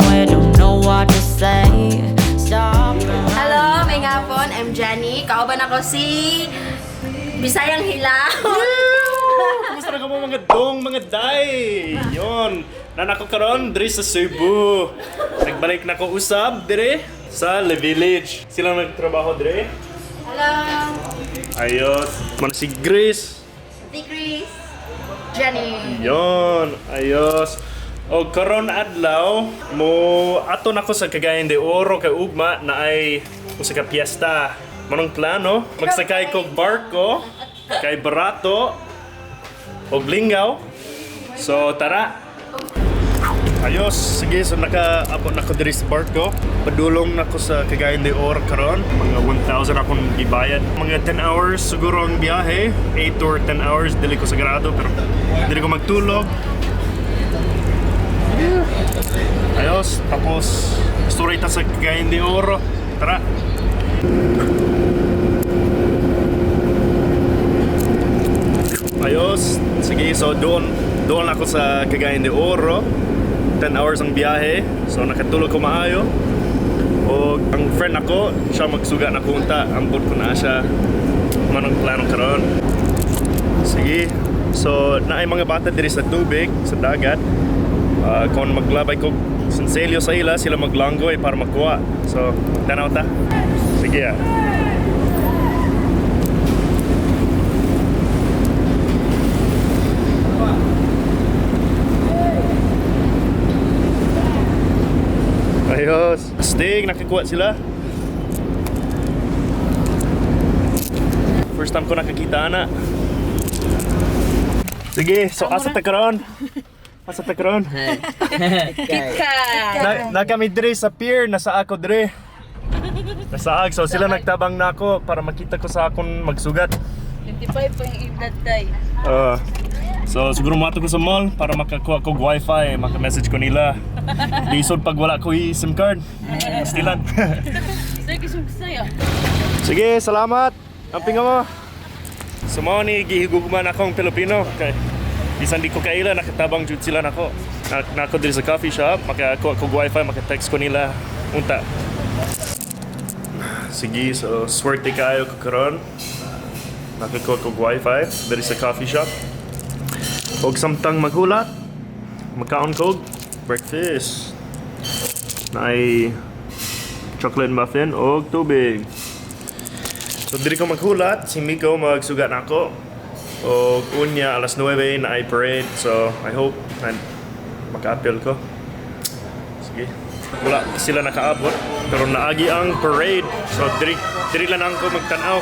somewhere, don't know what to say. Stop. Hello, may ngapon. I'm Jenny. Kauban ako si Bisayang Hilaw. Kumusta na ka mo mga dong, mga day? Yon, nanako karon diri sa Cebu. Nagbalik na ko usab dire sa Le Village. Sila nagtrabaho dire. Hello, Ayos. Man si Grace. Ate Chris. Jenny. Yon, ayos. O karon adlaw mo ato nako sa Cagayan de Oro kay ugma na ay usa ka piyesta. Manong plano magsakay kog barko kay barato og lingaw. So tara. Ayos, sige, so naka-abot na ko diri sa barko. Padulong na ko sa Cagayan de Oro karon. Mga 1,000 akong ibayad. Mga 10 hours siguro ang biyahe. 8 or 10 hours, dili ko sagrado. Pero dili ko magtulog. Ayos, tapos story ta sa Cagayan de Oro. Tara. Ayos, sige, so doon ako sa Cagayan de Oro. 10 hours ang biyahe, so nakatulog ko maayo. O ang friend ako, siya magsuga na kunta, ambot ko na siya. Manong plano karon. Sige, so naay mga bata diri sa tubig, sa dagat. Kung maglabay ko sinselyo sa ila, sila maglanggoy para makuha. So, tanaw ta. Sige ah. Ayos. Stig, nakakuha sila. First time ko nakakita na. Sige, so asa ta karon? Asa ta karon? Na kami dire sa pier, nasa ako dire. Nasa so sila nagtabang na ako para makita ko sa akong magsugat. 25 pa yung edad tay. So siguro mato ko sa mall para makakuha ko wifi, maka-message ko nila. Lisod pag wala ko SIM card. Stilan. Say kisong saya. Sige, salamat. Amping mo. So mo ni gihiguguman akong Pilipino. Okay. Bisan di ko kaila, nakatabang jud sila nako. Nako diri sa coffee shop, makakuha ko wifi, maka-text ko nila. Unta. Sige, so swerte kayo ko karon. Nakakuha ko wifi diri sa coffee shop. Og samtang maghulat, magkaon kog breakfast. Na ay chocolate muffin o tubig. So diri ko maghulat, si Miko magsugat na ako. O unya alas 9 na ay parade. So I hope na maka-appeal ko. Sige. Wala sila nakaabot pero naagi ang parade. So diri lang ako magtanaw.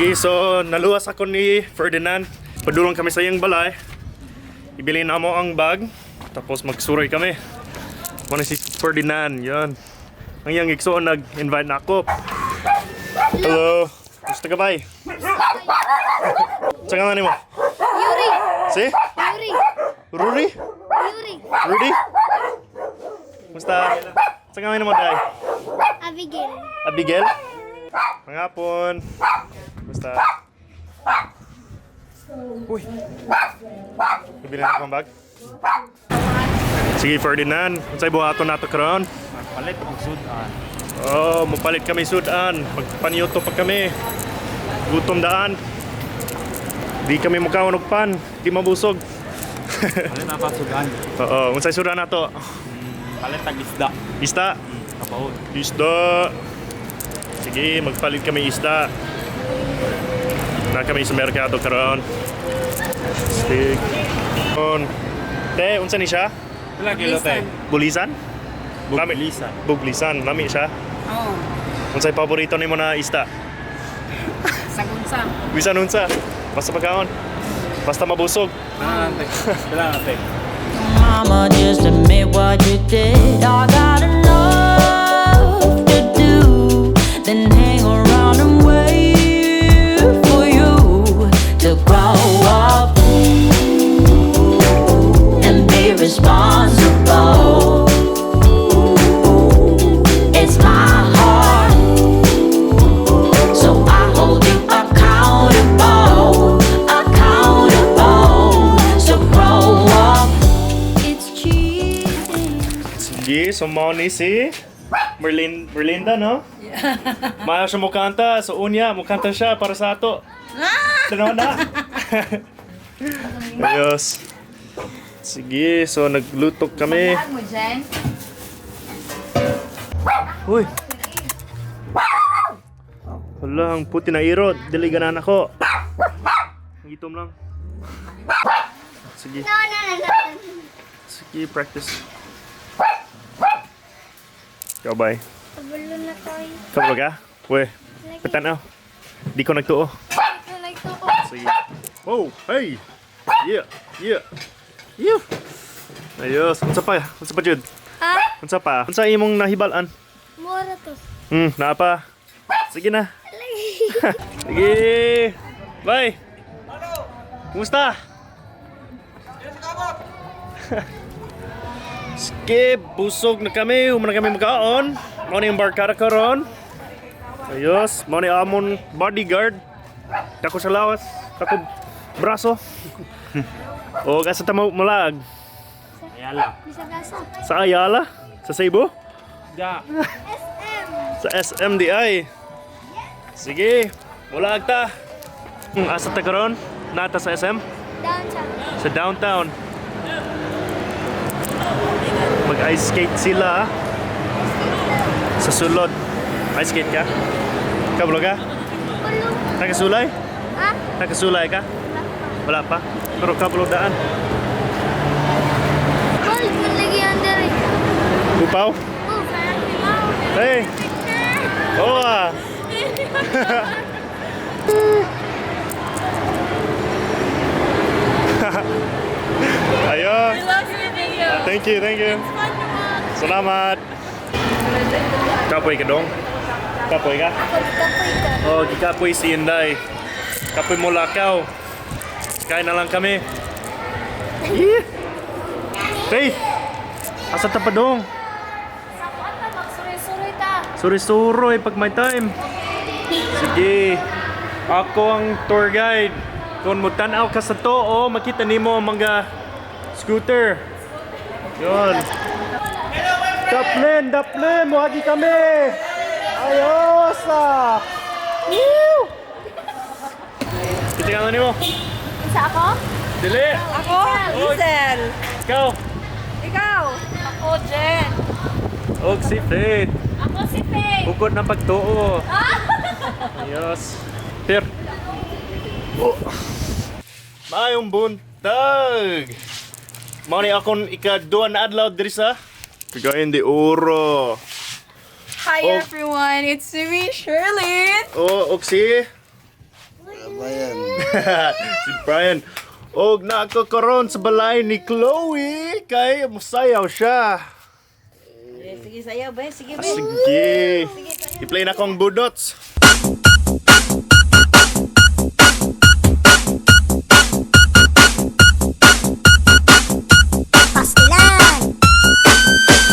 Sige, so naluwas ako ni Ferdinand. Padulong kami sa iyang balay. Ibili na mo ang bag. Tapos magsuroy kami. Muna si Ferdinand, yan. Ang iyang igsoon nag-invite na ako. Hello. Gusto ka ba? Saan nga mo? Yuri! Si? Yuri! Rudy? Yuri! Rudy? Musta? Saan nga mo dahil? Abigail! Abigail? Hangapon. Basta. Uy. Bibili na akong bag. Sige, Ferdinand. Unsay buhaton nato karon? Palit og sudan. Oh, mapalit kami sudan. Magpanyoto pa kami. Gutom daan. Di kami mukaon og pan. Di mabusog. Palit na pa sudan. Oo, unsay sudan nato? Palit og isda. Isda. Kapaod. Isda. Sige, magpalit kami isda. Na kami sa merkado karon. Stick. On. Te, unsa ni siya? Pila kilo tay? Bulisan? Buglisan. Buglisan, lami siya. Oo. Unsay paborito nimo na isda? Sagunsa. Bisan unsa? Basta pagkaon. Basta mabusog. Kailangan ate. Mama, just admit what you did. I got enough to do. Then hang around and wait for you to grow up and be responsible. It's my heart, so I hold you accountable, accountable. So grow up. It's cheating. Sige, so mo ni si Merlinda, no? Yeah. Maayo siya mukanta. So unya, mukanta siya para sa ato. Tanaw na. Ayos. Sige, so nagluto kami. Saan mo dyan? Uy. Hala, ang puti na irod. Diliganan ako. Itom lang. Sige. No. Sige, practice. Ikaw bye. Kabalo na tayo. Kabalo ka? Uy, patanaw. Di ko nagtuo. Ito like to ko. Sige. Oh, hey! Yeah, yeah. Yeah. Ayos. Unsa pa? Unsa pa, Jud? Ha? Unsa pa? Unsa imong nahibalan? Mura to. Naa pa. Sige na. Sige. Bye. Kumusta? Sige, busog na kami. Human na kami magkaon. Mau ni yung barkada karon. Ayos. Mau ni amon bodyguard. Dako sa lawas. Dako braso. O kasa ta malag. Ayala. Bisa gasa. Sa Ayala? Sa Cebu? Ja. Sa SMDI. Sige, mulag ta. Asa ta karon? Nata sa SM? Down siya. Sa downtown. Mag-ice skate sila. Sa sulod. Ice skate ka? Kabalo ka? Kulong. Nakasulay? Ha? Nakasulay ka? Wala pa? Pero kabalo daan. Gold man lagi under eh. Upaw? Oh, parang limaw. Hey! Oo ah! Ayos! Thank you, thank you. Salamat. Kapoy ka dong? Kapoy ka? Kapoy ka. Oh, gikapoy si Inday. Kapoy mo lakaw. Kain na lang kami. Yeah. Hey! Asa ta pa dong? Saan ka magsuroy-suroy ta? Suri-suroy pag may time. Sige. Ako ang tour guide. Kung mo tanaw ka sa to, oh, makita nimo ang mga scooter. Yun. Daplin, muhagi kami. Ayos ah. Woo! Kita ka nimo. Isa ako? Dili. Ako? Hazel. Ikaw. Ikaw? Ako, Jen. Og si Faith. Ako si Faye. Bukod na pagtuo. Ayos. Here. Oh. Mayong buntag. Mao ni akong ikaduha na adlaw diri sa Cagayan de Oro. Hi Oh. everyone, it's me, Shirley. Oh, og si si Brian. Og na ako karon sa balay ni Chloe kay musayaw siya. Sige, sayaw ba? Sige, Ah, sige. I-play na kong budots. Pastilan.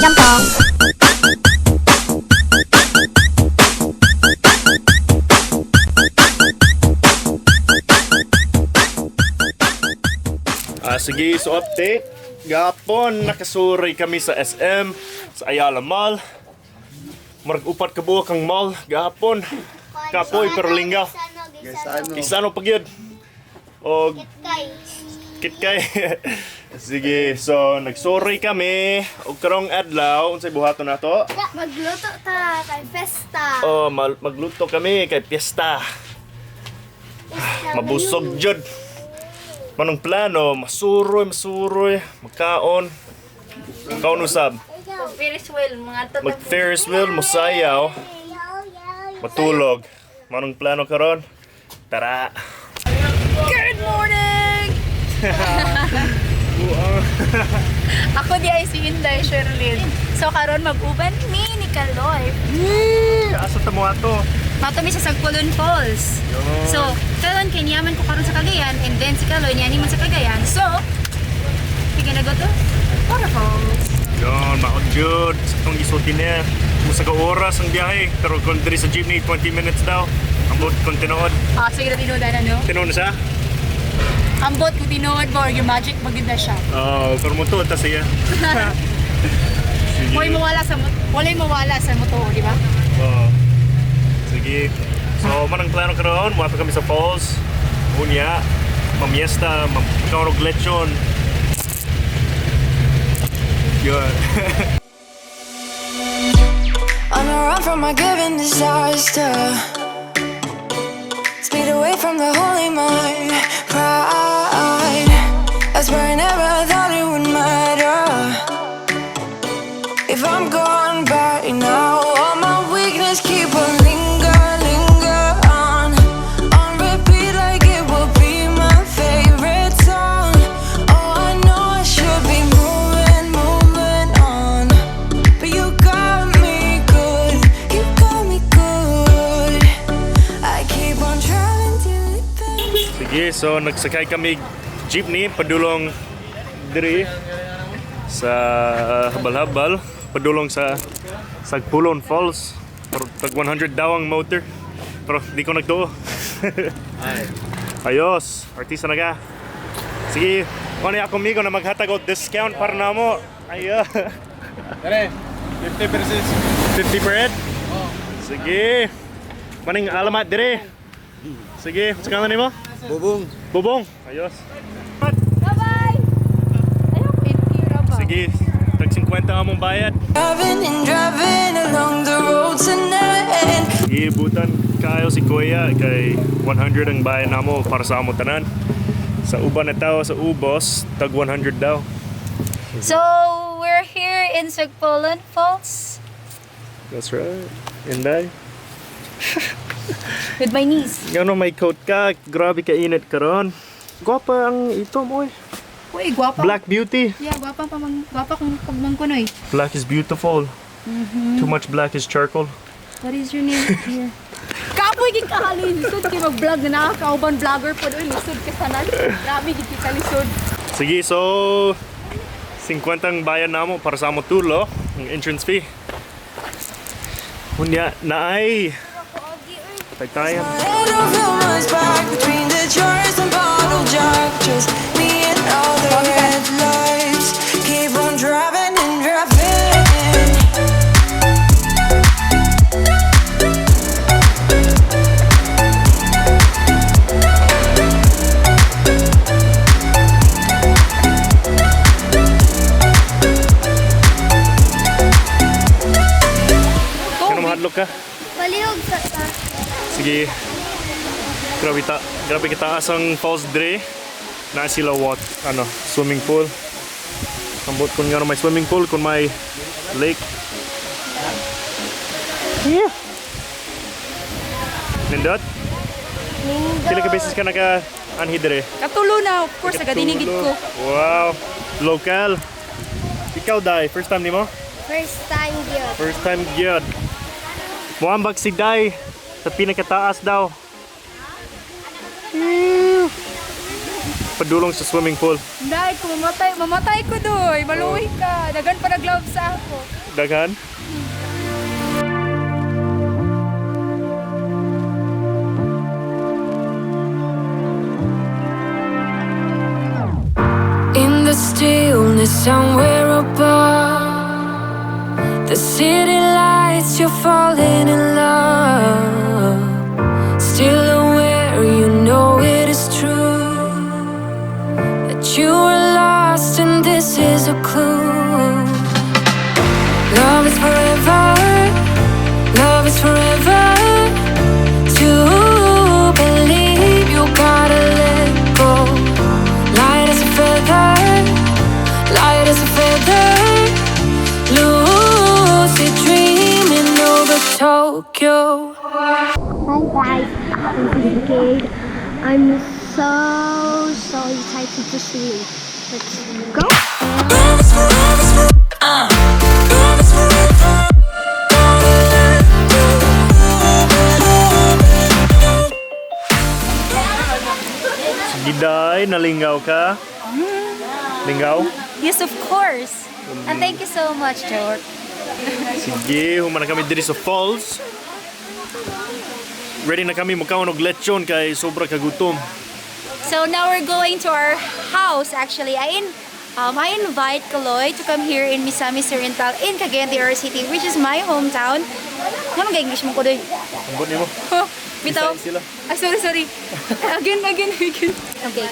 Jampong. Sige, so update. Gapon, nakasuray kami sa SM, sa Ayala Mall. Marag-upat ka buo kang mall, gapon. Kapoy, pero linggaw. Isano pag yun. O, kitkay. Sige, so nagsuray kami. O karong adlaw, unsay buhaton na to? Magluto ta kay festa. O, magluto kami kay piyesta. Mabusog jud. Manong plano, masuroy, magkaon. Magkaon usab. Ferris wheel, mga Mag Ferris wheel, musayaw, matulog. Manong plano karon? Tara. Good morning! Ako di ay si Inday Sherlyn. So karon mag-uban mi ni Kaloy. Asa ta mo ato? Mato mi sa Sagpulon Falls. So karon kay niyaman ko karon sa Cagayan and then si Kaloy niya man sa Cagayan. So sige na go to Waterfalls. Yun, maon jud. Sa itong isutin niya. Musa ka oras ang biyahe. Pero kung diri sa jeepney, 20 minutes daw. Ambot kung tinood. Ah, sige na tinuod na no. Tinood na siya? Ambot ko tinuod mo yung magic maganda siya. Pero mo to, ta siya. Sige. Walay mawala sa motor, di ba? Oo. Sige. So, manang plano karon, muato kami sa falls. Unya, mamiesta, magkakaroon og lechon. Yun. On a run from my given disaster. Speed away from the holy mind. Pride. I swear I never thought it would matter. If I'm gone by now, all my weakness keep on linger on repeat like it will be my favorite song. Oh, I know I should be moving on, but you got me good, I keep on trying to Sige, so nagsakay kami jeepney padulong diri sa habal-habal, padulong sa Sagpulon Falls. Pero tag 100 daw ang motor. Pero di ko nagtuo. Ayos, artista na ka. Sige, ano ako migo na maghatag og discount para na mo. Ayo. Dere, 50%. 50 per head? Sige. Maning alamat dire. Sige, sa kanan nimo? Bubong. Bubong. Ayos. Bye-bye! Ayaw, 50 ra ba? Sige, tag 50 ang among bayad. driving along the road tonight. Iibutan kayo si Kuya kay 100 ang bayad namo para sa amo tanan. Sa uban na tao sa ubos, tag 100 daw. So, we're here in Sagpulon Falls That's right. Inday. with my niece. Ngano may coat ka, grabe ka init karon. Gwapa ang ito mo eh. Uy, gwapa. Black beauty. Yeah, gwapa kung pagmangkunoy. Black is beautiful. Too much black is charcoal. What is your name here? Kapoy gid ka halin, lisod kay mag-vlog na nakakauban vlogger pod oy, lisod ka tanan. Grabe gid ka lisod. Sige, so 50 ang bayan namo para sa amo tulo, ang entrance fee. Unya naay. Tagtayan. I don't feel much back between the jars and bottle jack. Just me and all the red lights. Keep on driving and driving. Kano mahadlok ka? Palihog sa Sige. Grabe kita asang falls dire. Na sila swimming pool. Ambot kun nga may swimming pool, kun may lake. Yeah. Nindot? Pila ka beses ka naka anhi dire? Katulo na, of course, nagadinigid ko. Wow. Local. Ikaw Dai, first time nimo? first time yun. First time gyud. Muambag si Dai sa pinakataas daw. Padulong sa swimming pool. Dahil ko mamatay ko doy. Maluwi ka. Dagan pa nag-love sa ako. Daghan? In the stillness somewhere above, the city lights, you're falling in love. Still aware, you know it is true, that you were lost and this is a clue. Love is forever, love is forever. To believe you gotta let go. Light as a feather, light as a feather. Lucid dreaming over Tokyo. Hi guys, I'm Kate. I'm so excited to see you. Let's go. Giday, nalingaw ka? Lingaw? Yes, of course. And thank you so much, George. Sige, human na kami diri sa falls. Ready na kami mukaon og lechon kay sobra kagutom. So now we're going to our house. Actually, I invite Kaloy to come here in Misamis Oriental in Cagayan de Oro City, which is my hometown. Nga mag-English mo ko doy. Ambot nimo. Bitaw. Bisaya sila. Sorry. Again. Okay.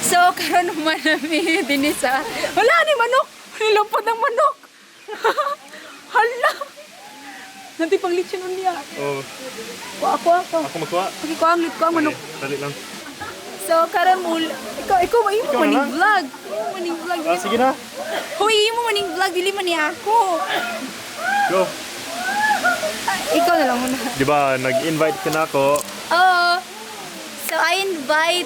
So, karon naman namin din sa... Wala ni manok! Nilampot ng manok! Hala! Nanti pang litsin niya. Oh, Ako. ako magkuha. Okay, ko ang manok. Dali lang. So, karon mo... Ikaw mo Ikaw maning na lang. vlog. Imo maning vlog. Ah, sige na. Huy, imo maning vlog. Dili man ni ako. Go. Ikaw na lang muna. Di ba, nag-invite ka na ako. Oo. So, I invite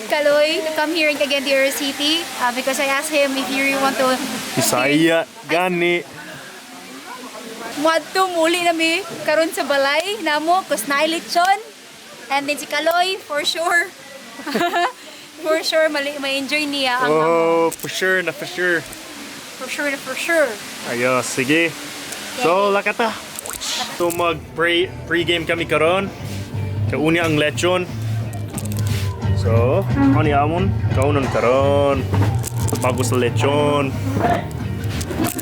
Kaloy to come here in Cagayan de Oro City because I asked him if you really want to Bisaya, gani. Madto muli nami karon sa balay namo kus naay lechon. And then si Kaloy for sure. For sure ma-enjoy niya ang Oh, for sure. for sure. Ayos, sige. So, lakata. So, pre-game kami karon. Kauni ang lechon. So, ano amon? Kaunon karon. Bago sa lechon.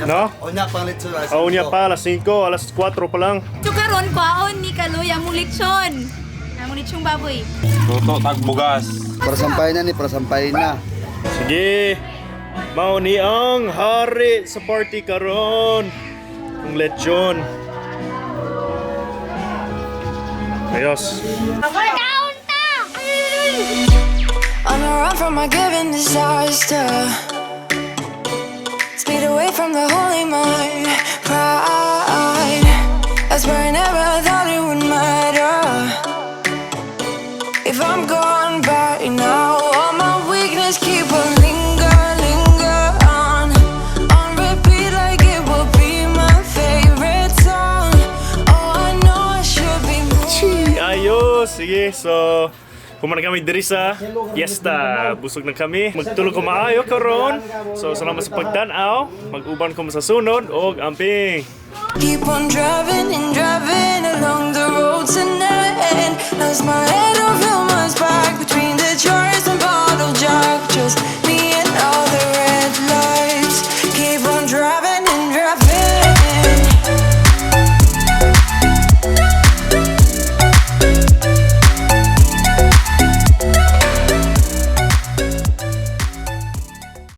No? Onya pang litso. Kaunya pa, alas 5, alas 4 pa lang. So karon kwaon ni Kaloy ang lechon. Ang lechong baboy. Toto tagbugas. Para sampay na. Sige. Mao ni ang hari sa party karon. Ang lechon. Ayos. On the run from my given disaster. Speed away from the holy mind. Pride. That's where I never thought it would matter. If I'm gone by now, all my weakness keep on linger on repeat like it will be my favorite song. Oh, I know I should be moving. Ayos. Sige, so kuman kami diri sa fiesta. Busog na kami. Magtulog ko maayo karon. So salamat sa pagtan-aw. Mag-uban ko sa sunod og amping. Keep on driving in